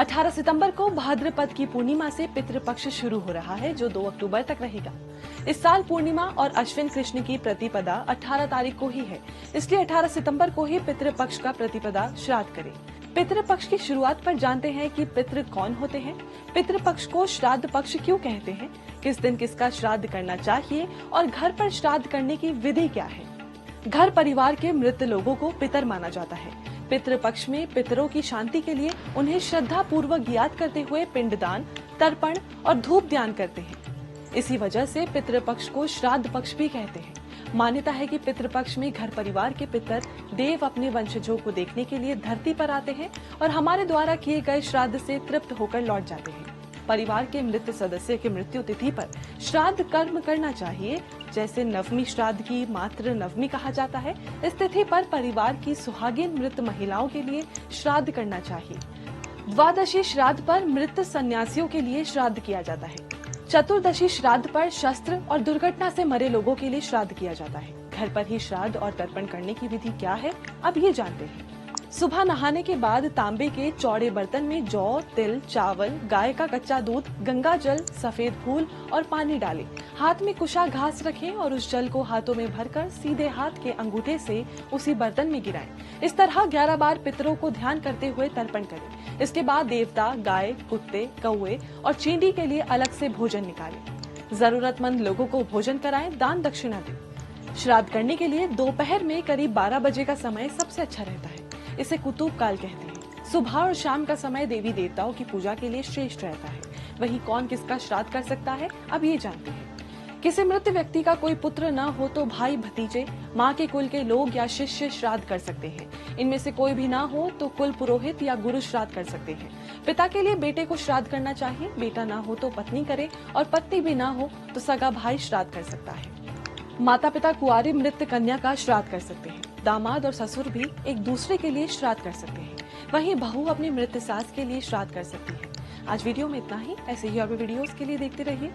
18 सितंबर को भाद्रपद की पूर्णिमा से पितृपक्ष शुरू हो रहा है, जो 2 अक्टूबर तक रहेगा। इस साल पूर्णिमा और अश्विन कृष्ण की प्रतिपदा 18 तारीख को ही है, इसलिए 18 सितंबर को ही पितृपक्ष का प्रतिपदा श्राद्ध करें। पितृपक्ष की शुरुआत पर जानते हैं कि पितृ कौन होते हैं, पितृपक्ष को श्राद्ध पक्ष क्यों कहते हैं, किस दिन किसका श्राद्ध करना चाहिए और घर पर श्राद्ध करने की विधि क्या है। घर परिवार के मृत लोगों को पितर माना जाता है। पितृपक्ष में पितरों की शांति के लिए उन्हें श्रद्धा पूर्वक याद करते हुए पिंडदान, तर्पण और धूप दान करते हैं। इसी वजह से पितृपक्ष को श्राद्ध पक्ष भी कहते हैं। मान्यता है कि पितृपक्ष में घर परिवार के पितर देव अपने वंशजों को देखने के लिए धरती पर आते हैं और हमारे द्वारा किए गए श्राद्ध से तृप्त होकर लौट जाते हैं। परिवार के मृत सदस्य की मृत्यु तिथि पर श्राद्ध कर्म करना चाहिए, जैसे नवमी श्राद्ध की मातृ नवमी कहा जाता है। इस तिथि पर परिवार की सुहागिन मृत महिलाओं के लिए श्राद्ध करना चाहिए। द्वादशी श्राद्ध पर मृत सन्यासियों के लिए श्राद्ध किया जाता है। चतुर्दशी श्राद्ध पर शस्त्र और दुर्घटना से मरे लोगों के लिए श्राद्ध किया जाता है। घर पर ही श्राद्ध और तर्पण करने की विधि क्या है, अब ये जानते हैं। सुबह नहाने के बाद तांबे के चौड़े बर्तन में जौ, तिल, चावल, गाय का कच्चा दूध, गंगा जल, सफेद फूल और पानी डालें। हाथ में कुशा घास रखें और उस जल को हाथों में भरकर सीधे हाथ के अंगूठे से उसी बर्तन में गिराएं। इस तरह 11 बार पितरों को ध्यान करते हुए तर्पण करें। इसके बाद देवता, गाय, कुत्ते, कौवे और चींटी के लिए अलग से भोजन निकालें। जरूरतमंद लोगों को भोजन कराएं, दान दक्षिणा दें। श्राद्ध करने के लिए दोपहर में करीब 12 बजे का समय सबसे अच्छा रहता है। इसे कुतुब काल कहते हैं। सुबह और शाम का समय देवी देवताओं की पूजा के लिए श्रेष्ठ रहता है। वहीं कौन किसका श्राद्ध कर सकता है, अब ये जानते हैं। किसी मृत व्यक्ति का कोई पुत्र न हो तो भाई, भतीजे, माँ के कुल के लोग या शिष्य श्राद्ध कर सकते हैं। इनमें से कोई भी ना हो तो कुल पुरोहित या गुरु श्राद्ध कर सकते हैं। पिता के लिए बेटे को श्राद्ध करना चाहिए। बेटा ना हो तो पत्नी करे और पत्नी भी ना हो तो सगा भाई श्राद्ध कर सकता है। माता पिता कुंवारी मृत कन्या का श्राद्ध कर सकते हैं। दामाद और ससुर भी एक दूसरे के लिए श्राद्ध कर सकते हैं। वहीं बहू अपनी मृत सास के लिए श्राद्ध कर सकती है। आज वीडियो में इतना ही। ऐसे ही और भी वीडियोस के लिए देखते रहिए